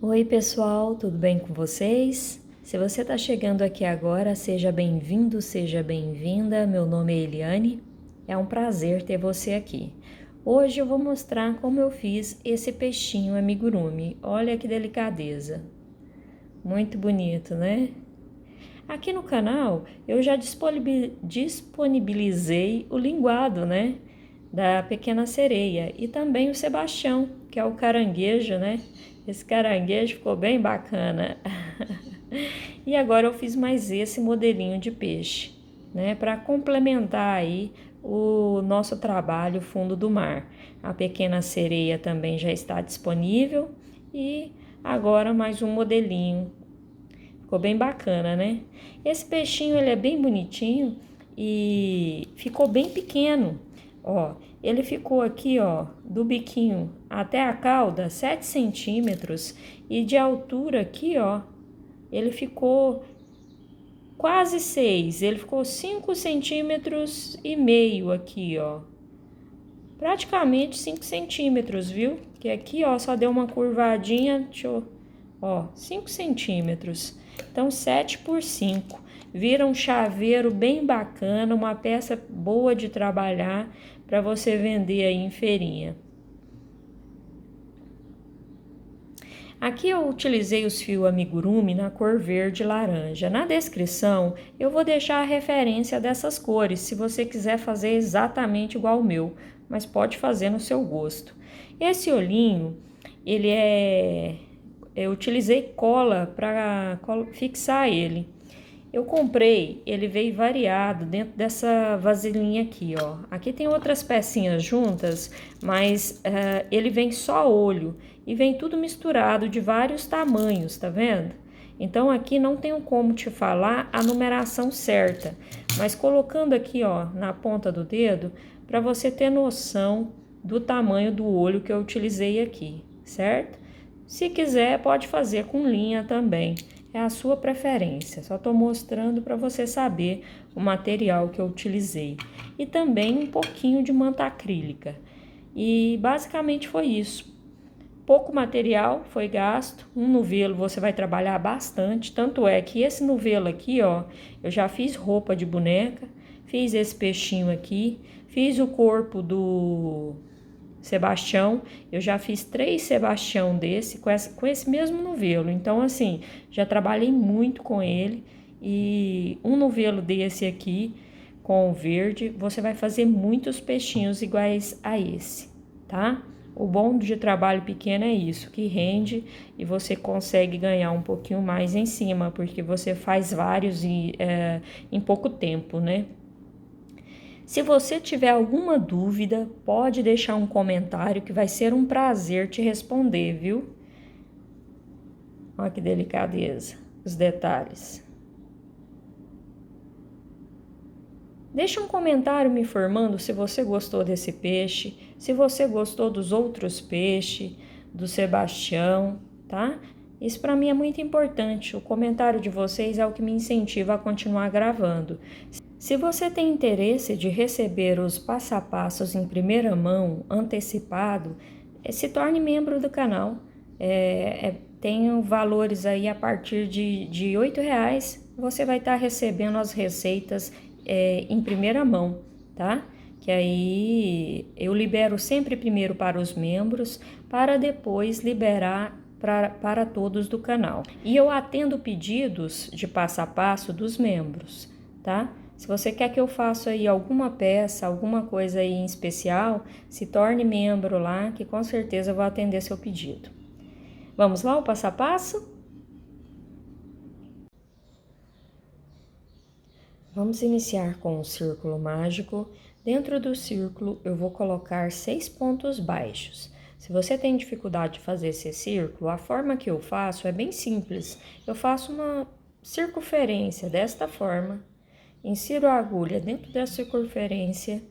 Oi pessoal, tudo bem com vocês? Se você está chegando aqui agora, seja bem-vindo, seja bem-vinda. Meu nome é Eliane, é um prazer ter você aqui. Hoje eu vou mostrar como eu fiz esse peixinho amigurumi. Olha que delicadeza, muito bonito, né? Aqui no canal eu já disponibilizei o linguado, né? Da Pequena Sereia e também o Sebastião, que é o caranguejo, né? Esse caranguejo ficou bem bacana. E agora eu fiz mais esse modelinho de peixe, né? Para complementar aí o nosso trabalho fundo do mar. A Pequena Sereia também já está disponível e agora mais um modelinho. Ficou bem bacana, né? Esse peixinho ele é bem bonitinho e ficou bem pequeno. Ó, ele ficou aqui, ó, do biquinho até a cauda, 7 centímetros. E de altura aqui, ó, ele ficou quase 6. Ele ficou 5 centímetros e meio aqui, ó. Praticamente 5 centímetros, viu? Que aqui, ó, só deu uma curvadinha, deixa eu... Ó, 5 centímetros. Então, 7 por 5. Vira um chaveiro bem bacana, uma peça boa de trabalhar para você vender aí em feirinha. Aqui eu utilizei os fios amigurumi na cor verde e laranja. Na descrição eu vou deixar a referência dessas cores, se você quiser fazer exatamente igual o meu, mas pode fazer no seu gosto. Esse olhinho, eu utilizei cola para fixar ele. Eu comprei, ele veio variado dentro dessa vasilhinha aqui, ó. Aqui tem outras pecinhas juntas, mas ele vem só olho e vem tudo misturado de vários tamanhos, tá vendo? Então aqui não tenho como te falar a numeração certa, mas colocando aqui, ó, na ponta do dedo, para você ter noção do tamanho do olho que eu utilizei aqui, certo? Se quiser, pode fazer com linha também. É a sua preferência, só estou mostrando para você saber o material que eu utilizei. E também um pouquinho de manta acrílica. E basicamente foi isso. Pouco material foi gasto, um novelo você vai trabalhar bastante, tanto é que esse novelo aqui, ó, eu já fiz roupa de boneca, fiz esse peixinho aqui, fiz o corpo do Sebastião, eu já fiz 3 Sebastião desse com esse mesmo novelo. Então, assim, já trabalhei muito com ele. E um novelo desse aqui, com o verde, você vai fazer muitos peixinhos iguais a esse, tá? O bom de trabalho pequeno é isso, que rende e você consegue ganhar um pouquinho mais em cima, porque você faz vários em pouco tempo, né? Se você tiver alguma dúvida, pode deixar um comentário que vai ser um prazer te responder, viu? Olha que delicadeza, os detalhes. Deixa um comentário me informando se você gostou desse peixe, se você gostou dos outros peixes, do Sebastião, tá? Isso para mim é muito importante. O comentário de vocês é o que me incentiva a continuar gravando. Se você tem interesse de receber os passo a passos em primeira mão, antecipado, se torne membro do canal. Tem valores aí a partir de R$8, você vai estar recebendo as receitas em primeira mão, tá? Que aí eu libero sempre primeiro para os membros, para depois liberar para todos do canal. E eu atendo pedidos de passo a passo dos membros, tá? Se você quer que eu faça aí alguma peça, alguma coisa aí em especial, se torne membro lá, que com certeza eu vou atender seu pedido. Vamos lá, o passo a passo? Vamos iniciar com o círculo mágico. Dentro do círculo, eu vou colocar 6 pontos baixos. Se você tem dificuldade de fazer esse círculo, a forma que eu faço é bem simples. Eu faço uma circunferência desta forma. Insiro a agulha dentro da circunferência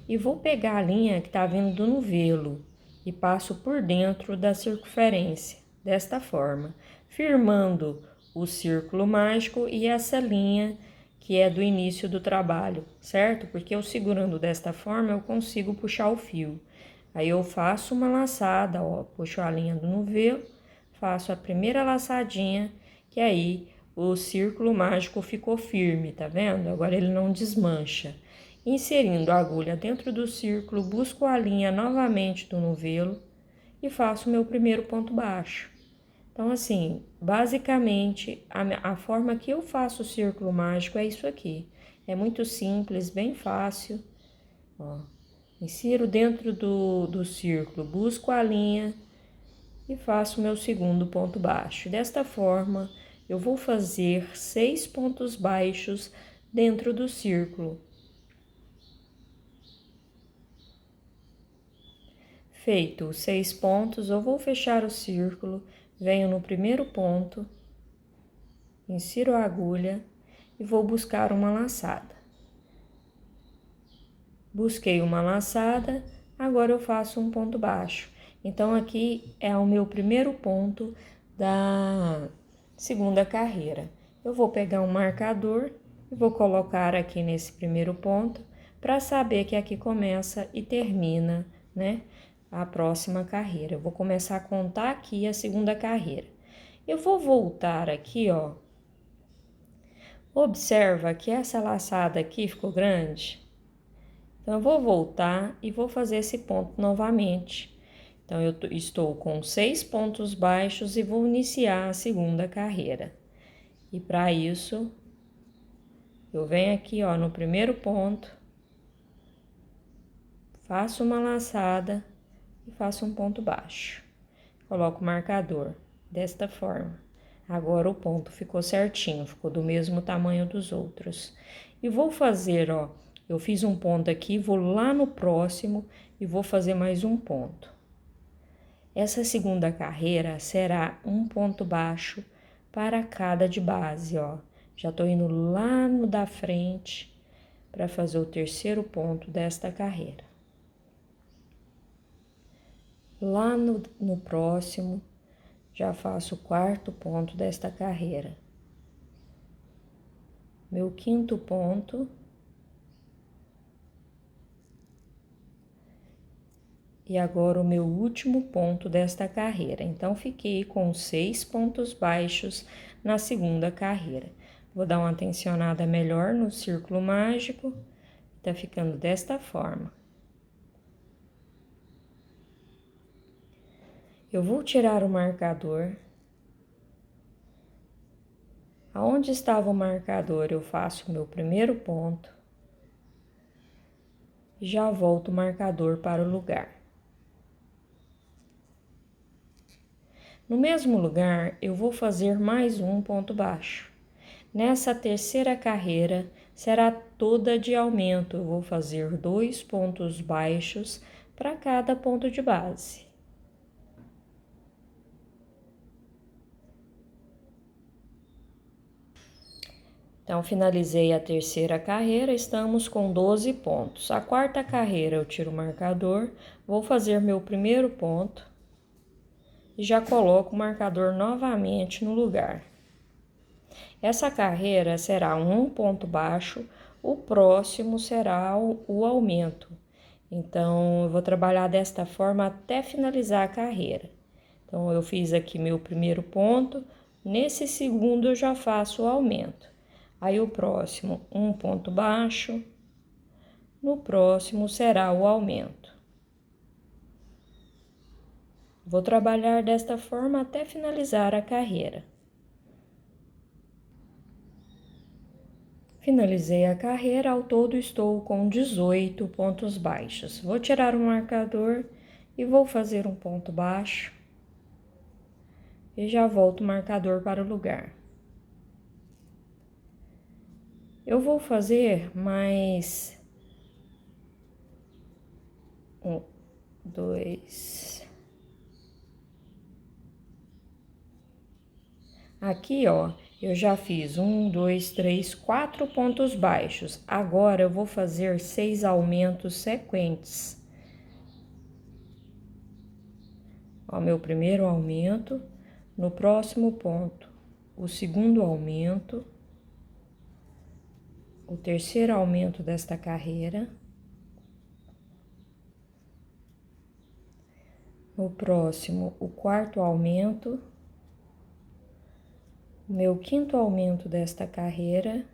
e vou pegar a linha que está vindo do novelo e passo por dentro da circunferência, desta forma, firmando o círculo mágico e essa linha que é do início do trabalho, certo? Porque eu segurando desta forma eu consigo puxar o fio. Aí eu faço uma laçada, ó, puxo a linha do novelo, faço a primeira laçadinha, que aí o círculo mágico ficou firme, tá vendo? Agora ele não desmancha. Inserindo a agulha dentro do círculo, busco a linha novamente do novelo e faço o meu primeiro ponto baixo. Então, assim, basicamente, a forma que eu faço o círculo mágico é isso aqui. É muito simples, bem fácil. Ó, insiro dentro do círculo, busco a linha e faço o meu segundo ponto baixo. Desta forma, eu vou fazer 6 pontos baixos dentro do círculo. Feito os 6 pontos, eu vou fechar o círculo, venho no primeiro ponto, insiro a agulha e vou buscar uma laçada. Busquei uma laçada, agora eu faço um ponto baixo. Então, aqui é o meu primeiro ponto da segunda carreira. Eu vou pegar um marcador e vou colocar aqui nesse primeiro ponto para saber que aqui começa e termina, né, a próxima carreira. Eu vou começar a contar aqui a segunda carreira. Eu vou voltar aqui, ó. Observa que essa laçada aqui ficou grande. Então, eu vou voltar e vou fazer esse ponto novamente. Então, eu estou com 6 pontos baixos e vou iniciar a segunda carreira. E para isso, eu venho aqui, ó, no primeiro ponto, faço uma laçada e faço um ponto baixo. Coloco o marcador desta forma. Agora o ponto ficou certinho, ficou do mesmo tamanho dos outros. E vou fazer, ó, eu fiz um ponto aqui, vou lá no próximo e vou fazer mais um ponto. Essa segunda carreira será um ponto baixo para cada de base, ó. Já tô indo lá no da frente para fazer o terceiro ponto desta carreira. Lá no próximo, já faço o quarto ponto desta carreira. Meu quinto ponto. E agora o meu último ponto desta carreira. Então, fiquei com 6 pontos baixos na segunda carreira. Vou dar uma tensionada melhor no círculo mágico. Tá ficando desta forma. Eu vou tirar o marcador. Aonde estava o marcador, eu faço o meu primeiro ponto. E já volto o marcador para o lugar. No mesmo lugar, eu vou fazer mais um ponto baixo. Nessa terceira carreira, será toda de aumento. Eu vou fazer 2 pontos baixos para cada ponto de base. Então, finalizei a terceira carreira, estamos com 12 pontos. A quarta carreira, eu tiro o marcador, vou fazer meu primeiro ponto e já coloco o marcador novamente no lugar. Essa carreira será um ponto baixo, o próximo será o aumento. Então, eu vou trabalhar desta forma até finalizar a carreira. Então, eu fiz aqui meu primeiro ponto, nesse segundo eu já faço o aumento. Aí, o próximo, um ponto baixo, no próximo será o aumento. Vou trabalhar desta forma até finalizar a carreira. Finalizei a carreira, ao todo estou com 18 pontos baixos. Vou tirar o marcador e vou fazer um ponto baixo. E já volto o marcador para o lugar. Eu vou fazer mais 1, 2. Aqui, ó, eu já fiz 1, 2, 3, 4 pontos baixos. Agora, eu vou fazer 6 aumentos sequentes. Ó, meu primeiro aumento, no próximo ponto, o segundo aumento, o terceiro aumento desta carreira, no próximo, o quarto aumento, meu quinto aumento desta carreira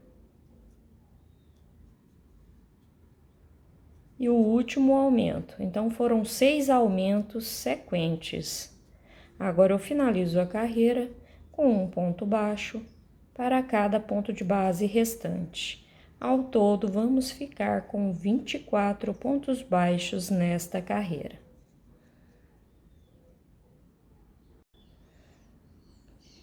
e o último aumento. Então, foram 6 aumentos sequentes. Agora, eu finalizo a carreira com um ponto baixo para cada ponto de base restante. Ao todo, vamos ficar com 24 pontos baixos nesta carreira.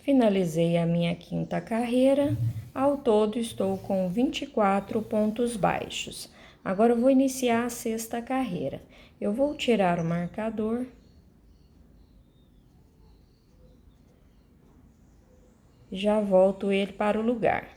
Finalizei a minha quinta carreira, ao todo estou com 24 pontos baixos. Agora eu vou iniciar a sexta carreira. Eu vou tirar o marcador. Já volto ele para o lugar.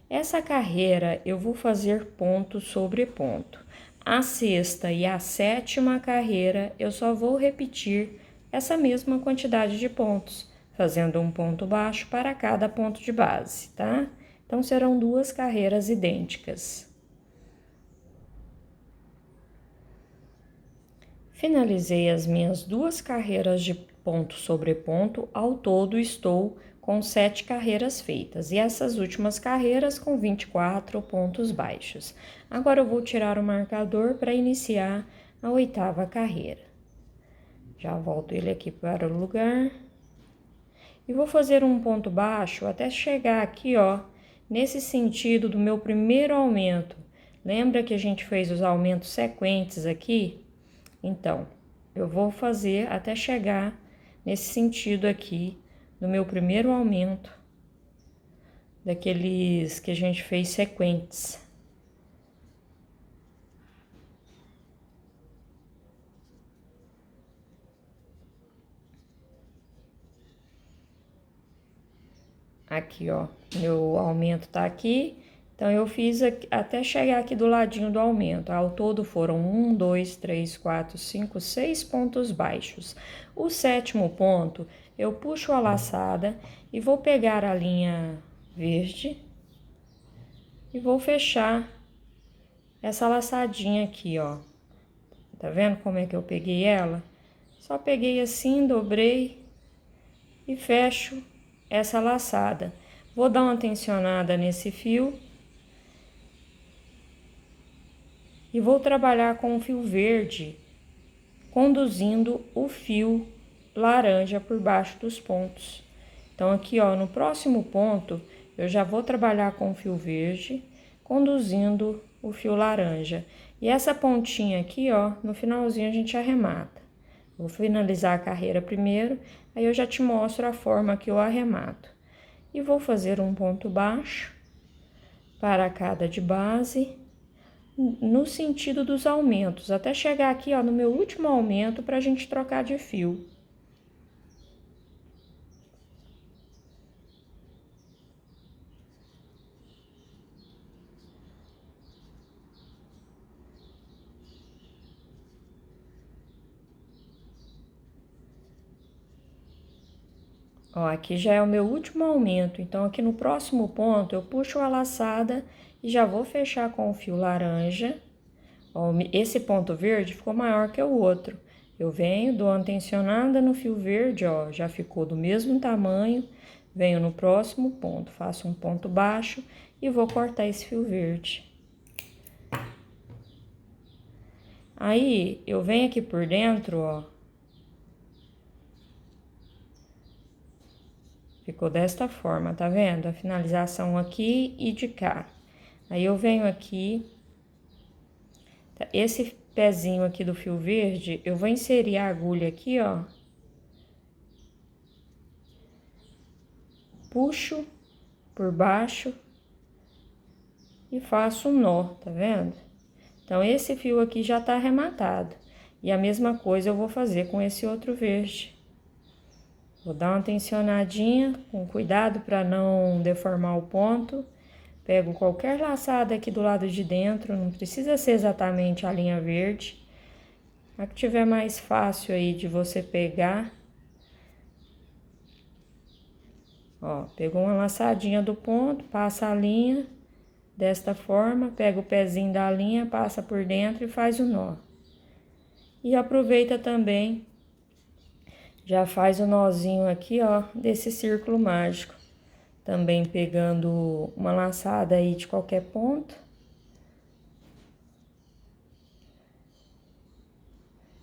Essa carreira eu vou fazer ponto sobre ponto. A sexta e a sétima carreira eu só vou repetir essa mesma quantidade de pontos, fazendo um ponto baixo para cada ponto de base, tá? Então, serão 2 carreiras idênticas. Finalizei as minhas 2 carreiras de ponto sobre ponto, ao todo estou com 7 carreiras feitas, e essas últimas carreiras com 24 pontos baixos. Agora eu vou tirar o marcador para iniciar a 8ª carreira. Já volto ele aqui para o lugar. E vou fazer um ponto baixo até chegar aqui, ó, nesse sentido do meu primeiro aumento. Lembra que a gente fez os aumentos sequentes aqui? Então, eu vou fazer até chegar nesse sentido aqui do meu primeiro aumento, daqueles que a gente fez sequentes. Aqui, ó, meu aumento tá aqui, então eu fiz aqui, até chegar aqui do ladinho do aumento. Ao todo foram 1, 2, 3, 4, 5, 6 pontos baixos. O 7º ponto, eu puxo a laçada e vou pegar a linha verde e vou fechar essa laçadinha aqui, ó. Tá vendo como é que eu peguei ela? Só peguei assim, dobrei e fecho essa laçada. Vou dar uma tensionada nesse fio e vou trabalhar com o fio verde, conduzindo o fio laranja por baixo dos pontos. Então, aqui, ó, no próximo ponto, eu já vou trabalhar com o fio verde, conduzindo o fio laranja. E essa pontinha aqui, ó, no finalzinho a gente arremata. Vou finalizar a carreira primeiro, aí eu já te mostro a forma que eu arremato. E vou fazer um ponto baixo para cada de base, no sentido dos aumentos, até chegar aqui, ó, no meu último aumento para a gente trocar de fio. Ó, aqui já é o meu último aumento, então aqui no próximo ponto eu puxo a laçada e já vou fechar com o fio laranja. Ó, esse ponto verde ficou maior que o outro. Eu venho, dou uma tensionada no fio verde, ó, já ficou do mesmo tamanho. Venho no próximo ponto, faço um ponto baixo e vou cortar esse fio verde. Aí, eu venho aqui por dentro, ó. Ficou desta forma, tá vendo? A finalização aqui e de cá. Aí, eu venho aqui, esse pezinho aqui do fio verde, eu vou inserir a agulha aqui, ó. Puxo por baixo e faço um nó, tá vendo? Então, esse fio aqui já tá arrematado. E a mesma coisa eu vou fazer com esse outro verde. Vou dar uma tensionadinha, com cuidado para não deformar o ponto. Pego qualquer laçada aqui do lado de dentro, não precisa ser exatamente a linha verde. A que tiver mais fácil aí de você pegar. Ó, pegou uma laçadinha do ponto, passa a linha desta forma, pega o pezinho da linha, passa por dentro e faz o nó. E aproveita também, já faz o nozinho aqui, ó, desse círculo mágico. também pegando uma laçada aí de qualquer ponto.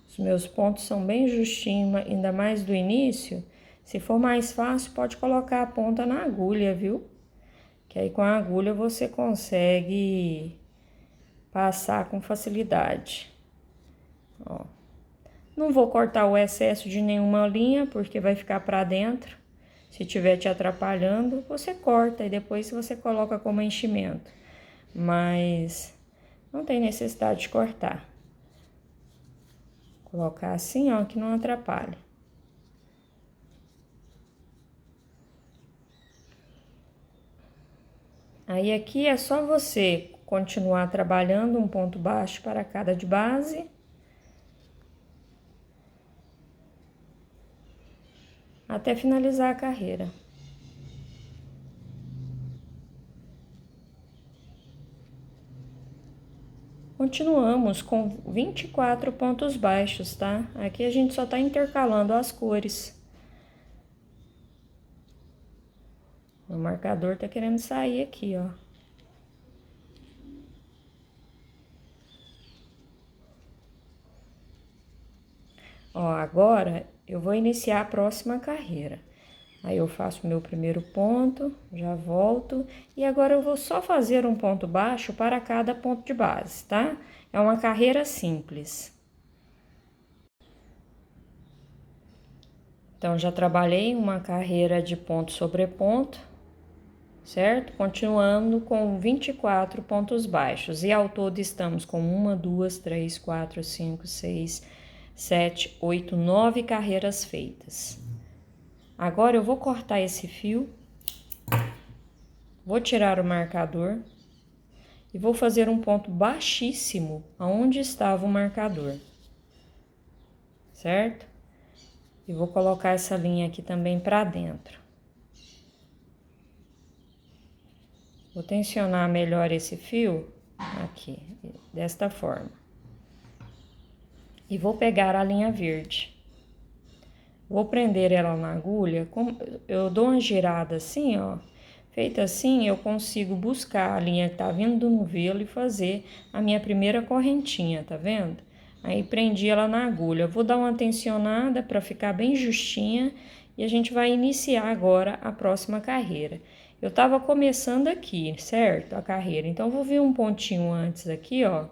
Os meus pontos são bem justinhos, ainda mais do início. Se for mais fácil, pode colocar a ponta na agulha, viu? Que aí com a agulha você consegue passar com facilidade. Ó. Não vou cortar o excesso de nenhuma linha, porque vai ficar pra dentro. Se tiver te atrapalhando, você corta e depois você coloca como enchimento. Mas não tem necessidade de cortar. Colocar assim, ó, que não atrapalha. Aí aqui é só você continuar trabalhando um ponto baixo para cada de base. Até finalizar a carreira. Continuamos com 24 pontos baixos, tá? Aqui a gente só tá intercalando as cores. O marcador tá querendo sair aqui, ó. Ó, agora eu vou iniciar a próxima carreira. Aí eu faço o meu primeiro ponto, já volto. E agora eu vou só fazer um ponto baixo para cada ponto de base, tá? É uma carreira simples. Então, já trabalhei uma carreira de ponto sobre ponto, certo? Continuando com 24 pontos baixos. E ao todo estamos com 1, 2, 3, 4, 5, 6, 7, 8, 9 carreiras feitas. Agora eu vou cortar esse fio, vou tirar o marcador e vou fazer um ponto baixíssimo aonde estava o marcador, certo? E vou colocar essa linha aqui também para dentro. Vou tensionar melhor esse fio aqui, desta forma. E vou pegar a linha verde. Vou prender ela na agulha, eu dou uma girada assim, ó. Feita assim, eu consigo buscar a linha que tá vindo do novelo e fazer a minha primeira correntinha, tá vendo? Aí prendi ela na agulha. Vou dar uma tensionada para ficar bem justinha e a gente vai iniciar agora a próxima carreira. Eu tava começando aqui, certo? A carreira. Então vou vir um pontinho antes aqui, ó,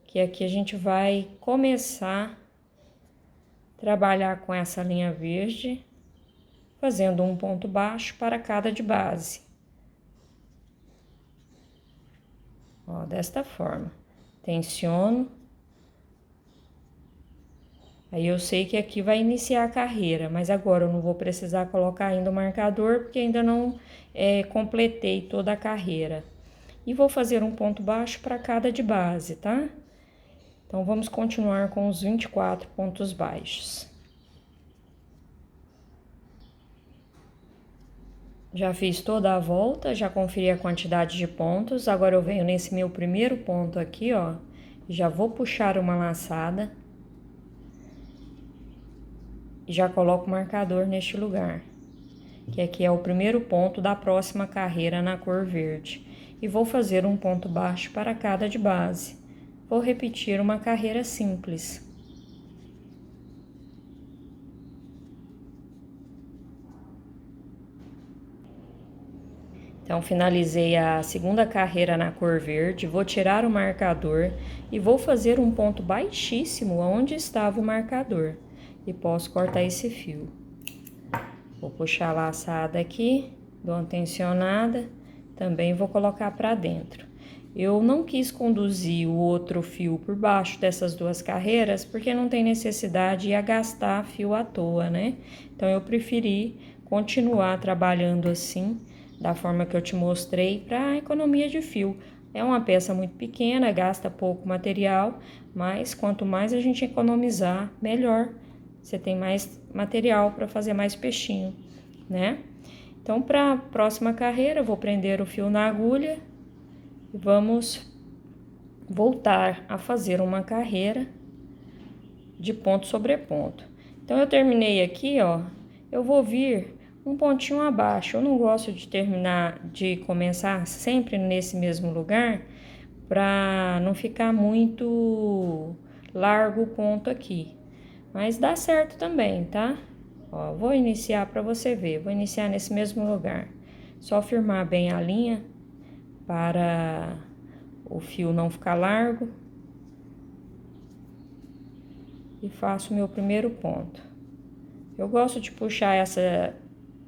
que aqui a gente vai começar trabalhar com essa linha verde, fazendo um ponto baixo para cada de base. Ó, desta forma. Tensiono. Aí eu sei que aqui vai iniciar a carreira, mas agora eu não vou precisar colocar ainda o marcador, porque ainda não completei toda a carreira. E vou fazer um ponto baixo para cada de base, tá? Então, vamos continuar com os 24 pontos baixos. Já fiz toda a volta, já conferi a quantidade de pontos. Agora eu venho nesse meu primeiro ponto aqui, ó. Já vou puxar uma laçada. E já coloco o marcador neste lugar. Que aqui é o primeiro ponto da próxima carreira na cor verde. E vou fazer um ponto baixo para cada de base. Vou repetir uma carreira simples. Então, finalizei a segunda carreira na cor verde, vou tirar o marcador e vou fazer um ponto baixíssimo onde estava o marcador. E posso cortar esse fio. Vou puxar a laçada aqui, dou uma tensionada, também vou colocar para dentro. Eu não quis conduzir o outro fio por baixo dessas duas carreiras, porque não tem necessidade de gastar fio à toa, né? Então, eu preferi continuar trabalhando assim, da forma que eu te mostrei, para economia de fio. É uma peça muito pequena, gasta pouco material, mas quanto mais a gente economizar, melhor. Você tem mais material para fazer mais peixinho, né? Então, para a próxima carreira, eu vou prender o fio na agulha e vamos voltar a fazer uma carreira de ponto sobre ponto. Então, eu terminei aqui, ó, eu vou vir um pontinho abaixo. Eu não gosto de começar sempre nesse mesmo lugar, para não ficar muito largo o ponto aqui. Mas dá certo também, tá? Ó, vou iniciar para você ver. Vou iniciar nesse mesmo lugar. Só firmar bem a linha para o fio não ficar largo. E faço o meu primeiro ponto. Eu gosto de puxar essa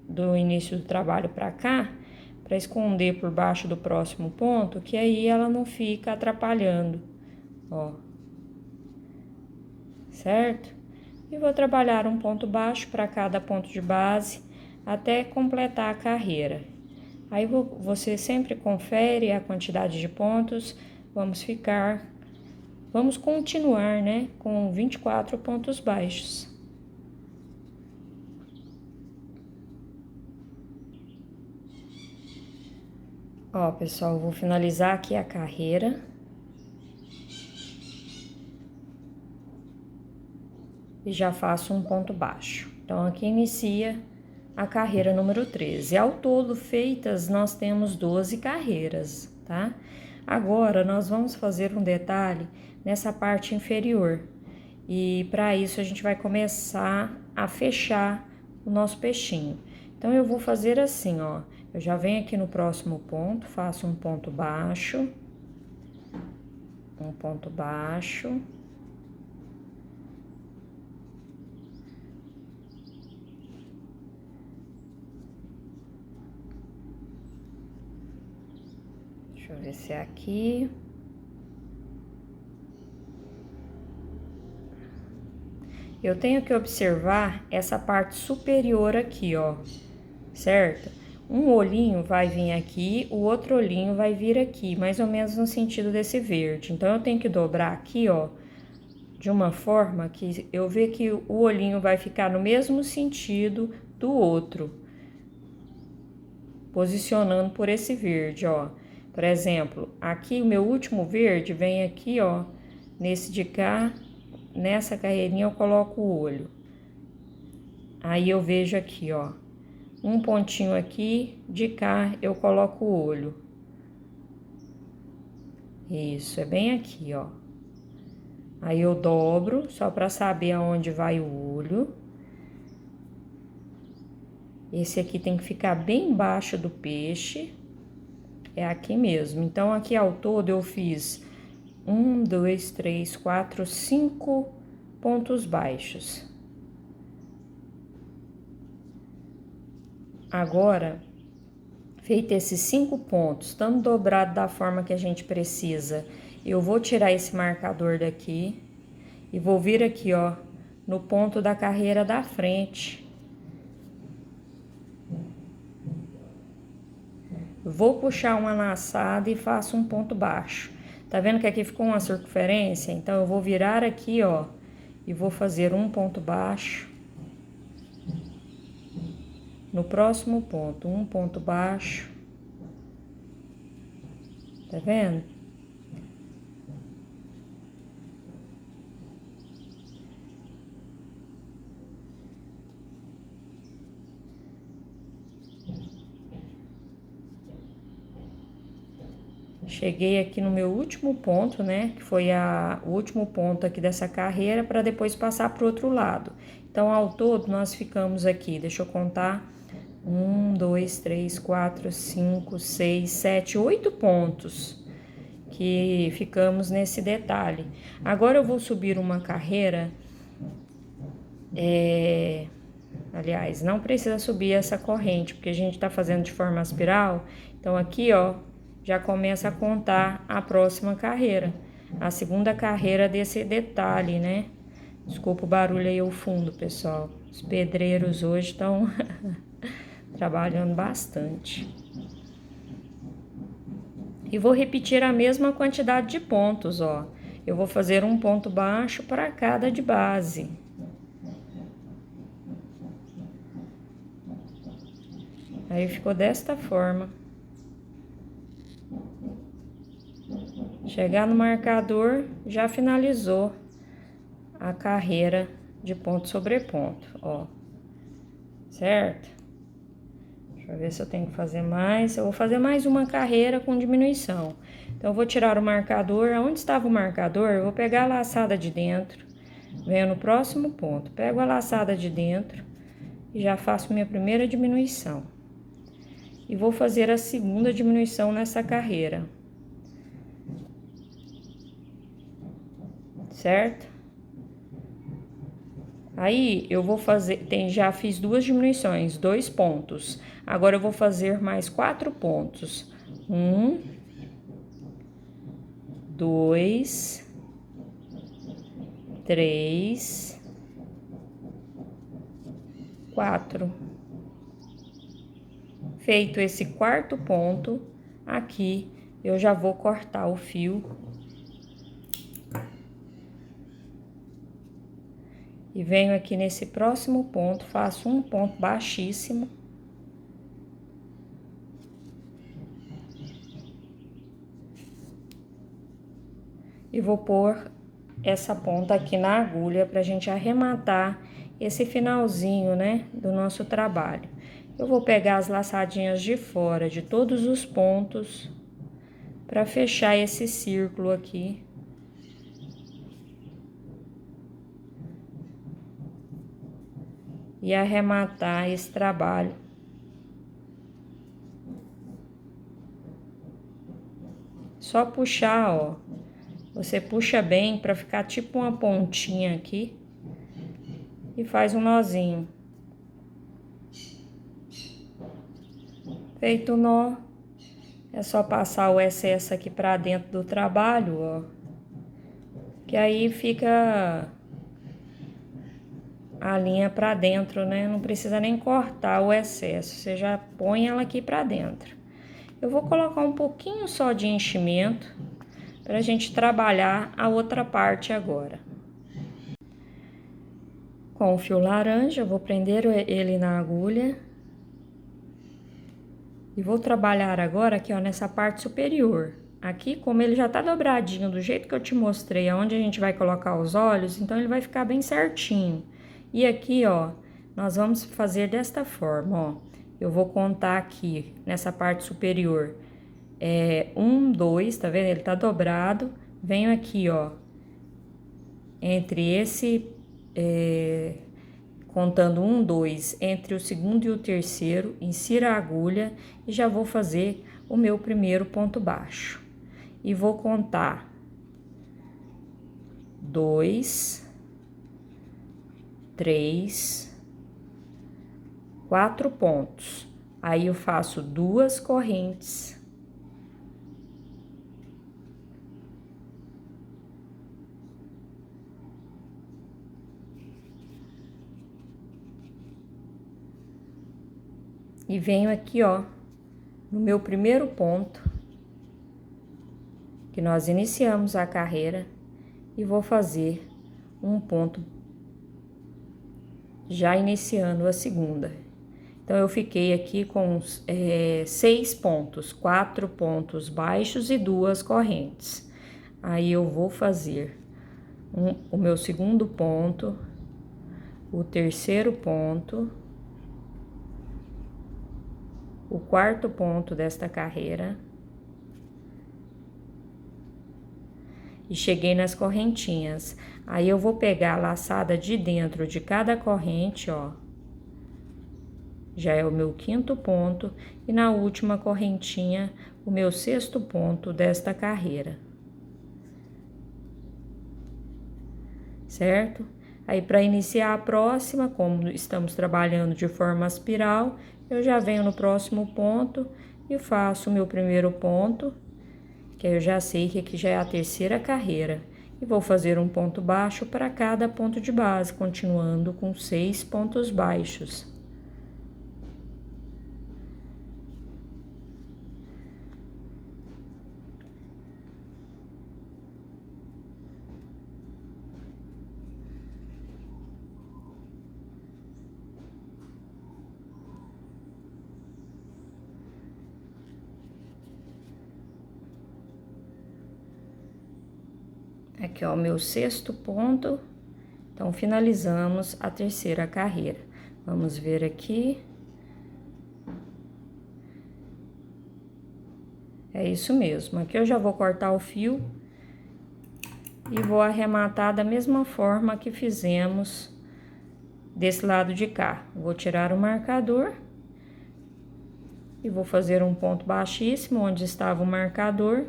do início do trabalho para cá, para esconder por baixo do próximo ponto, que aí ela não fica atrapalhando, ó. Certo? E vou trabalhar um ponto baixo para cada ponto de base, até completar a carreira. Aí você sempre confere a quantidade de pontos, vamos continuar, né, com 24 pontos baixos. Ó, pessoal, vou finalizar aqui a carreira. E já faço um ponto baixo. Então, aqui inicia a carreira número 13. Ao todo, feitas, nós temos 12 carreiras, tá? Agora, nós vamos fazer um detalhe nessa parte inferior. E, para isso, a gente vai começar a fechar o nosso peixinho. Então, eu vou fazer assim, ó. Eu já venho aqui no próximo ponto, faço um ponto baixo. Um ponto baixo. Deixa eu ver se é aqui. Eu tenho que observar essa parte superior aqui, ó, certo? Um olhinho vai vir aqui, o outro olhinho vai vir aqui, mais ou menos no sentido desse verde. Então, eu tenho que dobrar aqui, ó, de uma forma que eu ver que o olhinho vai ficar no mesmo sentido do outro, posicionando por esse verde, ó. Por exemplo, aqui o meu último verde vem aqui, ó, nesse de cá, nessa carreirinha eu coloco o olho. Aí eu vejo aqui, ó, um pontinho aqui, de cá eu coloco o olho. Isso, é bem aqui, ó. Aí eu dobro, só para saber aonde vai o olho. Esse aqui tem que ficar bem embaixo do peixe. É aqui mesmo. Então, aqui ao todo eu fiz 1, 2, 3, 4, 5 pontos baixos. Agora, feito esses 5 pontos, estando dobrado da forma que a gente precisa, eu vou tirar esse marcador daqui e vou vir aqui, ó, no ponto da carreira da frente. Vou puxar uma laçada e faço um ponto baixo. Tá vendo que aqui ficou uma circunferência? Então, eu vou virar aqui, ó, e vou fazer um ponto baixo. No próximo ponto, um ponto baixo. Tá vendo? Cheguei aqui no meu último ponto, né? Que foi o último ponto aqui dessa carreira, para depois passar pro outro lado. Então, ao todo, nós ficamos aqui, deixa eu contar, 1, 2, 3, 4, 5, 6, 7, 8 pontos que ficamos nesse detalhe. Agora, eu vou subir uma carreira, aliás, não precisa subir essa corrente, porque a gente tá fazendo de forma espiral. Então, aqui, ó, já começa a contar a próxima carreira, a segunda carreira desse detalhe, né? Desculpa o barulho aí ao fundo, pessoal. Os pedreiros hoje estão trabalhando bastante. E vou repetir a mesma quantidade de pontos, ó. Eu vou fazer um ponto baixo para cada de base. Aí ficou desta forma. Chegar no marcador, já finalizou a carreira de ponto sobre ponto, ó. Certo? Deixa eu ver se eu tenho que fazer mais. Eu vou fazer mais uma carreira com diminuição. Então, eu vou tirar o marcador. Onde estava o marcador, eu vou pegar a laçada de dentro. Venho no próximo ponto. Pego a laçada de dentro e já faço minha primeira diminuição. E vou fazer a segunda diminuição nessa carreira. Certo? Aí, eu vou fazer, já fiz 2 diminuições, 2 pontos. Agora, eu vou fazer mais 4 pontos. 1, 2, 3, 4. Feito esse quarto ponto, aqui eu já vou cortar o fio. E venho aqui nesse próximo ponto, faço um ponto baixíssimo. E vou pôr essa ponta aqui na agulha pra gente arrematar esse finalzinho, né, do nosso trabalho. Eu vou pegar as laçadinhas de fora de todos os pontos pra fechar esse círculo aqui. E arrematar esse trabalho. Só puxar, ó. Você puxa bem pra ficar tipo uma pontinha aqui. E faz um nozinho. Feito o nó, é só passar o excesso aqui pra dentro do trabalho, ó. Que aí fica a linha pra dentro, né? Não precisa nem cortar o excesso, você já põe ela aqui pra dentro. Eu vou colocar um pouquinho só de enchimento pra gente trabalhar a outra parte agora. Com o fio laranja, eu vou prender ele na agulha. E vou trabalhar agora aqui, ó, nessa parte superior. Aqui, como ele já tá dobradinho do jeito que eu te mostrei, aonde a gente vai colocar os olhos, então ele vai ficar bem certinho. E aqui, ó, nós vamos fazer desta forma, ó. Eu vou contar aqui, nessa parte superior, 1, 2, tá vendo? Ele tá dobrado. Venho aqui, ó, entre esse, contando 1, 2, entre o segundo e o terceiro, insiro a agulha e já vou fazer o meu primeiro ponto baixo. E vou contar 2, 3, 4 pontos. Aí eu faço 2 correntes. E venho aqui, ó, no meu primeiro ponto, que nós iniciamos a carreira, e vou fazer um ponto, já iniciando a segunda. Então, eu fiquei aqui com 6 pontos, 4 pontos baixos e 2 correntes. Aí, eu vou fazer o meu segundo ponto, o terceiro ponto, o quarto ponto desta carreira. E cheguei nas correntinhas. Aí, eu vou pegar a laçada de dentro de cada corrente, ó. Já é o meu quinto ponto. E na última correntinha, o meu sexto ponto desta carreira. Certo? Aí, para iniciar a próxima, como estamos trabalhando de forma espiral, eu já venho no próximo ponto e faço o meu primeiro ponto, que eu já sei que aqui já é a terceira carreira. E vou fazer um ponto baixo para cada ponto de base, continuando com 6 pontos baixos. Aqui, ó, o meu sexto ponto. Então, finalizamos a terceira carreira. Vamos ver aqui. É isso mesmo. Aqui eu já vou cortar o fio e vou arrematar da mesma forma que fizemos desse lado de cá. Vou tirar o marcador e vou fazer um ponto baixíssimo onde estava o marcador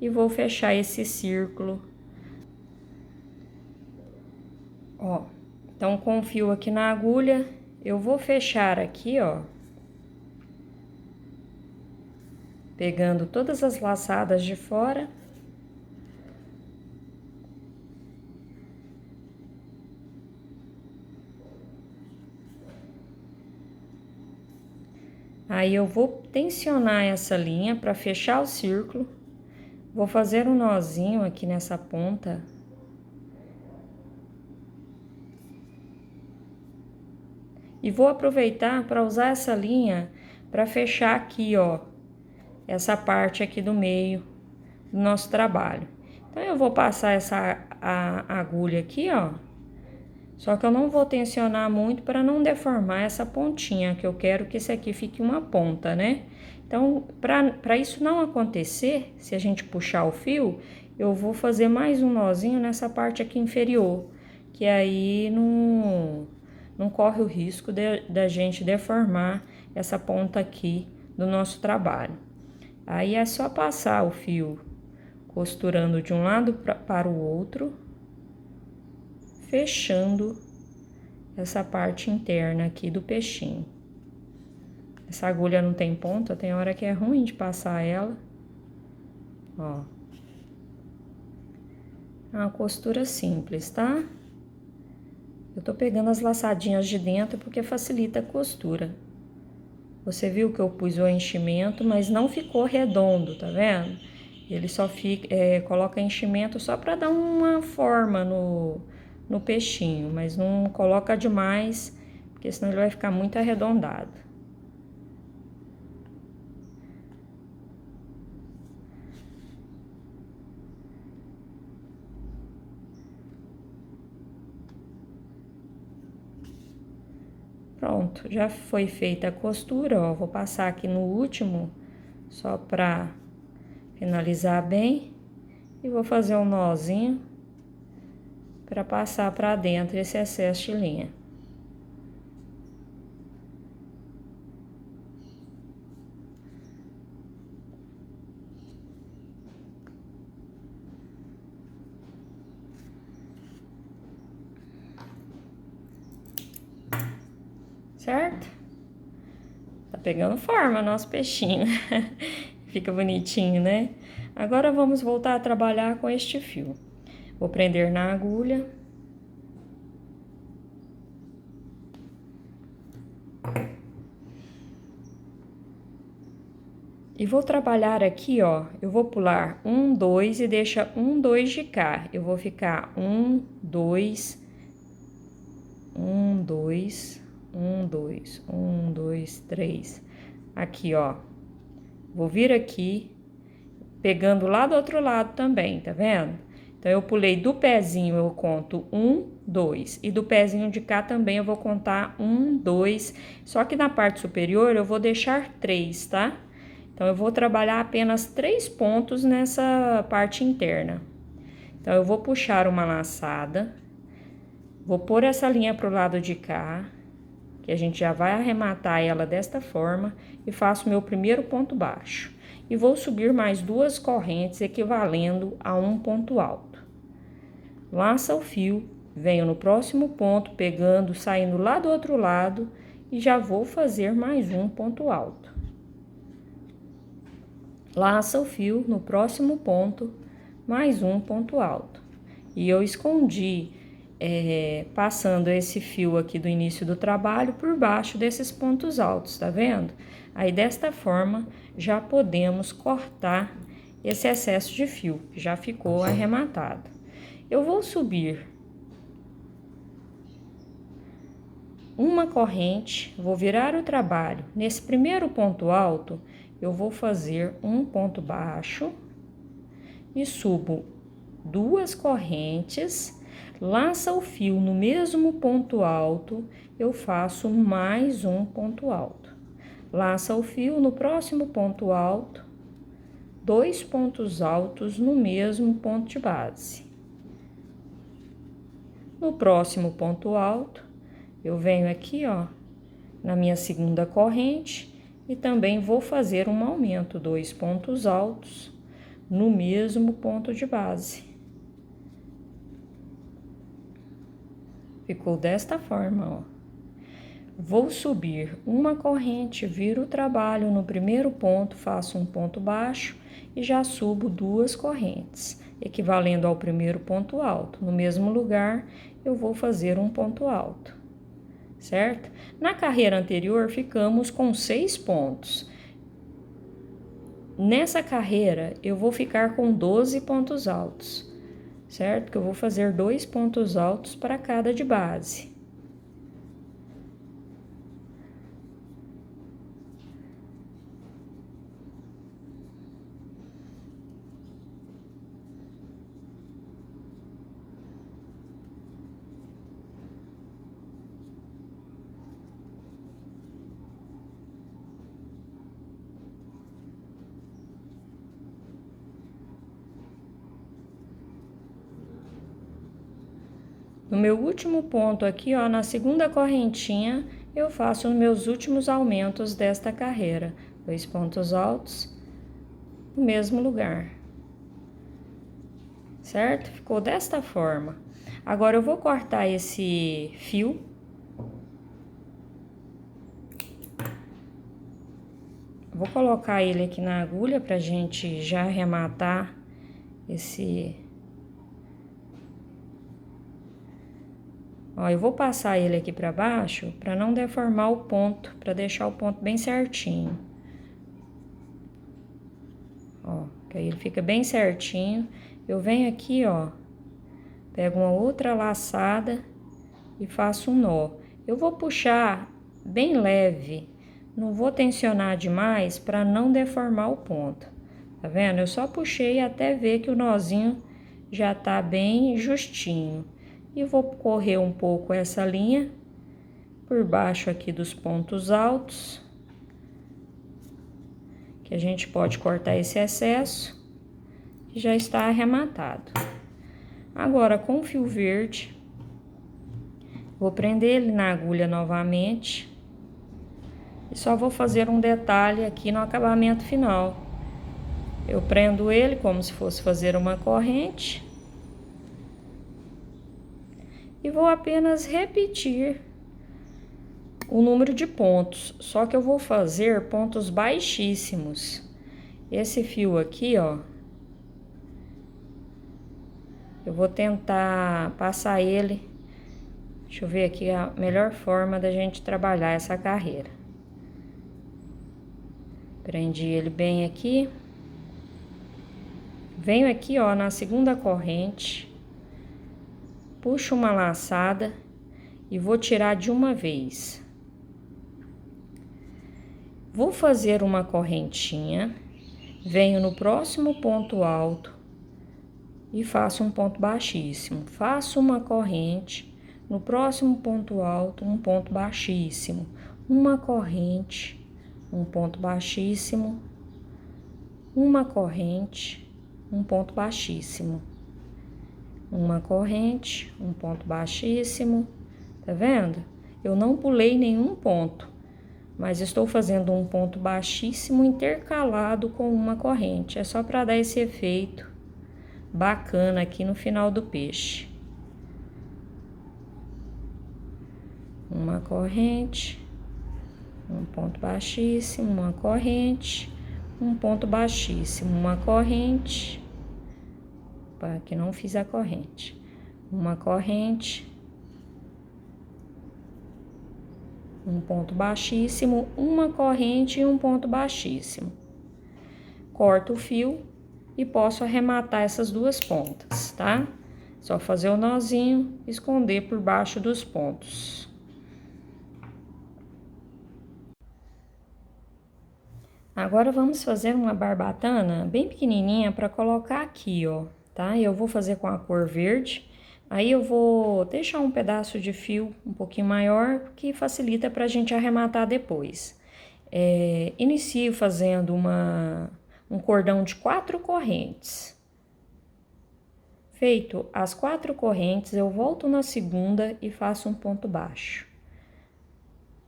e vou fechar esse círculo. Ó, então com o fio aqui na agulha, eu vou fechar aqui, ó, pegando todas as laçadas de fora. Aí eu vou tensionar essa linha para fechar o círculo. Vou fazer um nozinho aqui nessa ponta. E vou aproveitar para usar essa linha para fechar aqui, ó, essa parte aqui do meio do nosso trabalho. Então, eu vou passar essa agulha aqui, ó. Só que eu não vou tensionar muito para não deformar essa pontinha, que eu quero que esse aqui fique uma ponta, né? Então, para isso não acontecer, se a gente puxar o fio, eu vou fazer mais um nozinho nessa parte aqui inferior, que aí não corre o risco da gente deformar essa ponta aqui do nosso trabalho. Aí é só passar o fio costurando de um lado para o outro, fechando essa parte interna aqui do peixinho. Essa agulha não tem ponta, tem hora que é ruim de passar ela. Ó. É uma costura simples, tá? Eu tô pegando as laçadinhas de dentro porque facilita a costura. Você viu que eu pus o enchimento, mas não ficou redondo, tá vendo? Ele só fica, coloca enchimento só para dar uma forma no peixinho, mas não coloca demais, porque senão ele vai ficar muito arredondado. Pronto, já foi feita a costura, ó. Vou passar aqui no último, só pra finalizar bem. E vou fazer um nozinho pra passar pra dentro esse excesso de linha. Certo? Tá pegando forma nosso peixinho. Fica bonitinho, né? Agora vamos voltar a trabalhar com este fio. Vou prender na agulha. E vou trabalhar aqui, ó, eu vou pular 1, 2 e deixa 1, 2 de cá. Eu vou ficar 1, 2, 1, 2, 1, 2, 1, 2, 3. Aqui, ó. Vou vir aqui, pegando lá do outro lado também, tá vendo? Então, eu pulei do pezinho, eu conto 1, 2. E do pezinho de cá também eu vou contar 1, 2. Só que na parte superior eu vou deixar 3, tá? Então, eu vou trabalhar apenas 3 pontos nessa parte interna. Então, eu vou puxar uma laçada, vou pôr essa linha pro lado de cá, que a gente já vai arrematar ela desta forma, e faço meu primeiro ponto baixo. E vou subir mais 2 correntes, equivalendo a um ponto alto. Laça o fio, venho no próximo ponto, pegando, saindo lá do outro lado, e já vou fazer mais um ponto alto. Laça o fio no próximo ponto, mais um ponto alto. E eu escondi, passando esse fio aqui do início do trabalho por baixo desses pontos altos, tá vendo? Aí, desta forma, já podemos cortar esse excesso de fio, que já ficou arrematado. Eu vou subir uma corrente, vou virar o trabalho. Nesse primeiro ponto alto, eu vou fazer um ponto baixo e subo 2 correntes, laça o fio no mesmo ponto alto, eu faço mais um ponto alto. Laça o fio no próximo ponto alto, 2 pontos altos no mesmo ponto de base. No próximo ponto alto, eu venho aqui, ó, na minha segunda corrente e também vou fazer um aumento, 2 pontos altos no mesmo ponto de base. Ficou desta forma, ó. Vou subir uma corrente, viro o trabalho no primeiro ponto, faço um ponto baixo e já subo 2 correntes, equivalendo ao primeiro ponto alto. No mesmo lugar, eu vou fazer um ponto alto, certo? Na carreira anterior, ficamos com 6 pontos. Nessa carreira, eu vou ficar com 12 pontos altos, certo? Que eu vou fazer 2 pontos altos para cada de base. No meu último ponto aqui, ó, na segunda correntinha, eu faço os meus últimos aumentos desta carreira. 2 pontos altos no mesmo lugar, certo? Ficou desta forma. Agora, eu vou cortar esse fio. Vou colocar ele aqui na agulha pra gente já arrematar esse... Ó, eu vou passar ele aqui pra baixo pra não deformar o ponto, pra deixar o ponto bem certinho. Ó, que aí ele fica bem certinho. Eu venho aqui, ó, pego uma outra laçada e faço um nó. Eu vou puxar bem leve, não vou tensionar demais pra não deformar o ponto. Tá vendo? Eu só puxei até ver que o nozinho já tá bem justinho. E vou correr um pouco essa linha por baixo aqui dos pontos altos, que a gente pode cortar esse excesso, que já está arrematado. Agora, com o fio verde, vou prender ele na agulha novamente e só vou fazer um detalhe aqui no acabamento final. Eu prendo ele como se fosse fazer uma corrente. E vou apenas repetir o número de pontos, só que eu vou fazer pontos baixíssimos. Esse fio aqui, ó, eu vou tentar passar ele, deixa eu ver aqui a melhor forma da gente trabalhar essa carreira. Prendi ele bem aqui. Venho aqui, ó, na segunda corrente. Puxo uma laçada e vou tirar de uma vez. Vou fazer uma correntinha, venho no próximo ponto alto e faço um ponto baixíssimo. Faço uma corrente, no próximo ponto alto, um ponto baixíssimo. Uma corrente, um ponto baixíssimo. Uma corrente, um ponto baixíssimo. Uma corrente, um ponto baixíssimo, tá vendo? Eu não pulei nenhum ponto, mas estou fazendo um ponto baixíssimo intercalado com uma corrente. É só para dar esse efeito bacana aqui no final do peixe. Uma corrente, um ponto baixíssimo, uma corrente, um ponto baixíssimo, uma corrente... que não fiz a corrente, uma corrente, um ponto baixíssimo, uma corrente e um ponto baixíssimo. Corto o fio e posso arrematar essas duas pontas, tá? Só fazer o nozinho, esconder por baixo dos pontos. Agora vamos fazer uma barbatana bem pequenininha para colocar aqui, ó. Tá? Eu vou fazer com a cor verde, aí eu vou deixar um pedaço de fio um pouquinho maior, que facilita pra gente arrematar depois. Inicio fazendo um um cordão de 4 correntes. Feito as 4 correntes, eu volto na segunda e faço um ponto baixo.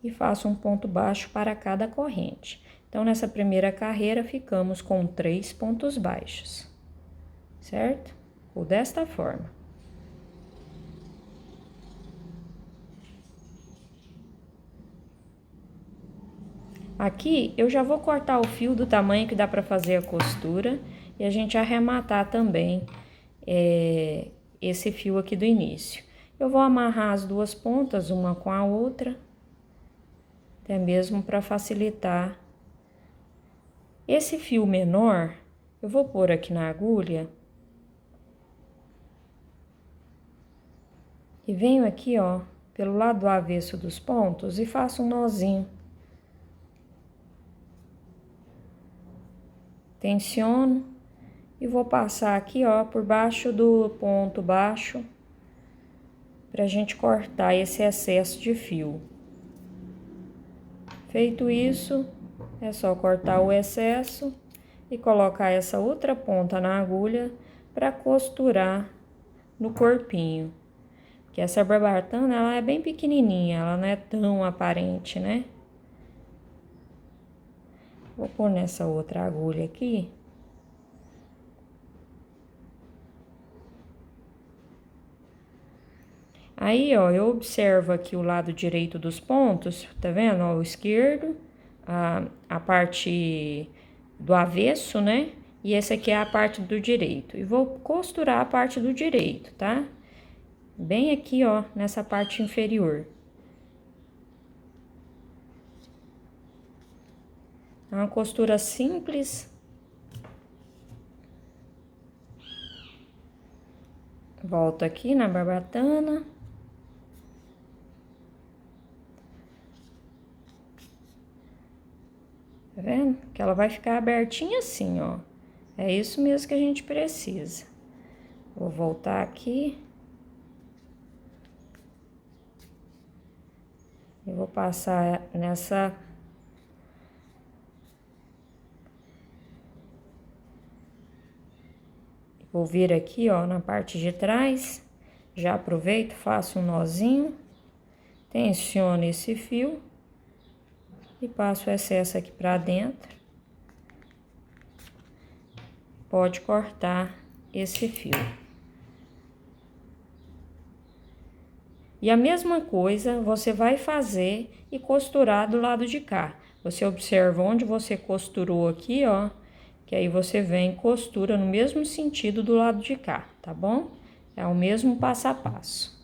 E faço um ponto baixo para cada corrente. Então, nessa primeira carreira, ficamos com 3 pontos baixos, certo? Ou desta forma. Aqui, eu já vou cortar o fio do tamanho que dá para fazer a costura e a gente arrematar também esse fio aqui do início. Eu vou amarrar as duas pontas, uma com a outra, até mesmo para facilitar. Esse fio menor, eu vou pôr aqui na agulha e venho aqui, ó, pelo lado do avesso dos pontos e faço um nozinho. Tensiono e vou passar aqui, ó, por baixo do ponto baixo pra gente cortar esse excesso de fio. Feito isso, é só cortar o excesso e colocar essa outra ponta na agulha para costurar no corpinho. Porque essa barbatana, ela é bem pequenininha, ela não é tão aparente, né? Vou pôr nessa outra agulha aqui. Aí, ó, eu observo aqui o lado direito dos pontos, tá vendo? Ó, o esquerdo, a parte do avesso, né? E essa aqui é a parte do direito. E vou costurar a parte do direito, tá? Bem aqui, ó, nessa parte inferior. É uma costura simples. Volto aqui na barbatana. Tá vendo? Que ela vai ficar abertinha assim, ó. É isso mesmo que a gente precisa. Vou voltar aqui. Eu vou passar nessa... Vou vir aqui, ó, na parte de trás. Já aproveito, faço um nozinho. Tensiono esse fio. E passo o excesso aqui pra dentro. Pode cortar esse fio. E a mesma coisa você vai fazer e costurar do lado de cá. Você observa onde você costurou aqui, ó, que aí você vem e costura no mesmo sentido do lado de cá, tá bom? É o mesmo passo a passo.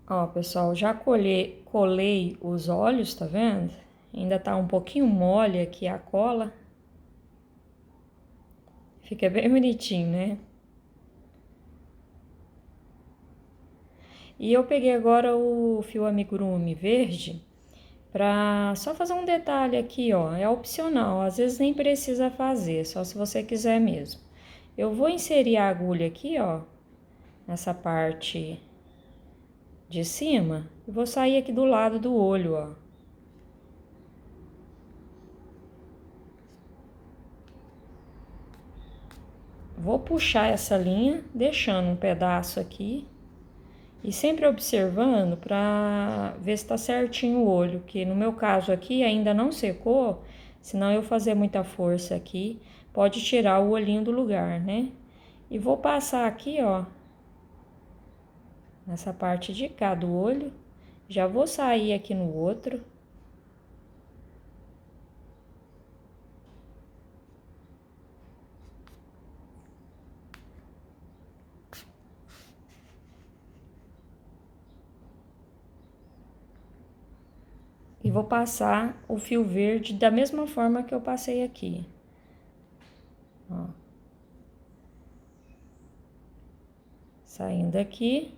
Ó, pessoal, já colei os olhos, tá vendo? Ainda tá um pouquinho mole aqui a cola. Fica bem bonitinho, né? E eu peguei agora o fio amigurumi verde pra só fazer um detalhe aqui, ó. É opcional, às vezes nem precisa fazer, só se você quiser mesmo. Eu vou inserir a agulha aqui, ó, nessa parte de cima, e vou sair aqui do lado do olho, ó. Vou puxar essa linha, deixando um pedaço aqui. E sempre observando para ver se tá certinho o olho, que no meu caso aqui ainda não secou, senão eu fazer muita força aqui, pode tirar o olhinho do lugar, né? E vou passar aqui, ó, nessa parte de cá do olho, já vou sair aqui no outro. E vou passar o fio verde da mesma forma que eu passei aqui. Ó. Saindo aqui.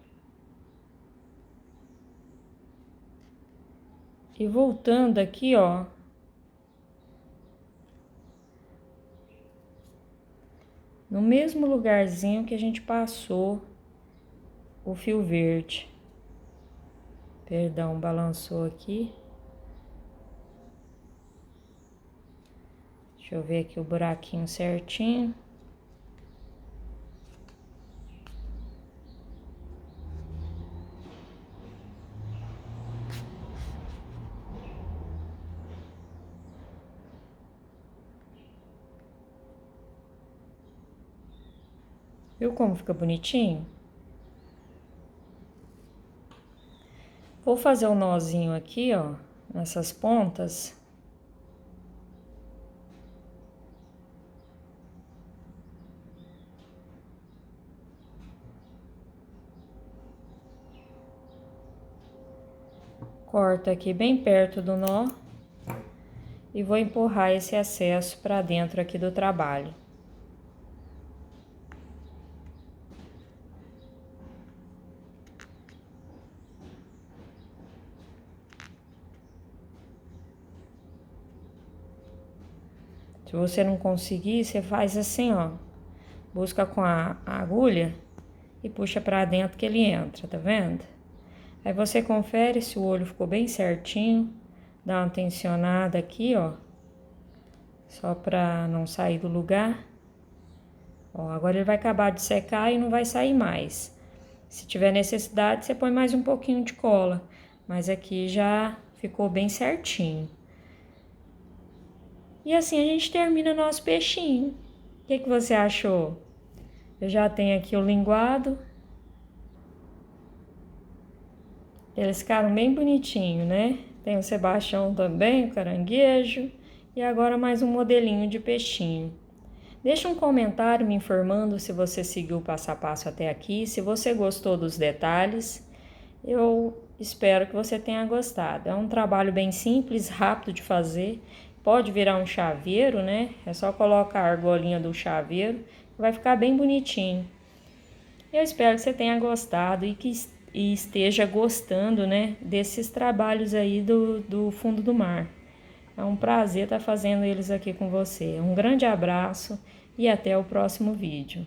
E voltando aqui, ó. No mesmo lugarzinho que a gente passou o fio verde. Perdão, balançou aqui. Deixa eu ver aqui o buraquinho certinho. Viu como fica bonitinho? Vou fazer um nozinho aqui, ó, nessas pontas. Corto aqui bem perto do nó e vou empurrar esse excesso para dentro aqui do trabalho. Se você não conseguir, você faz assim, ó. Busca com a agulha e puxa para dentro que ele entra, tá vendo? Aí você confere se o olho ficou bem certinho. Dá uma tensionada aqui, ó. Só para não sair do lugar. Ó, agora ele vai acabar de secar e não vai sair mais. Se tiver necessidade, você põe mais um pouquinho de cola. Mas aqui já ficou bem certinho. E assim a gente termina nosso peixinho. O que você achou? Eu já tenho aqui o linguado. Eles ficaram bem bonitinhos, né? Tem o Sebastião também, o caranguejo. E agora mais um modelinho de peixinho. Deixa um comentário me informando se você seguiu o passo a passo até aqui, se você gostou dos detalhes. Eu espero que você tenha gostado. É um trabalho bem simples, rápido de fazer. Pode virar um chaveiro, né? É só colocar a argolinha do chaveiro, vai ficar bem bonitinho. Eu espero que você tenha gostado e que esteja gostando, né, desses trabalhos aí do fundo do mar. É um prazer estar fazendo eles aqui com você. Um grande abraço e até o próximo vídeo.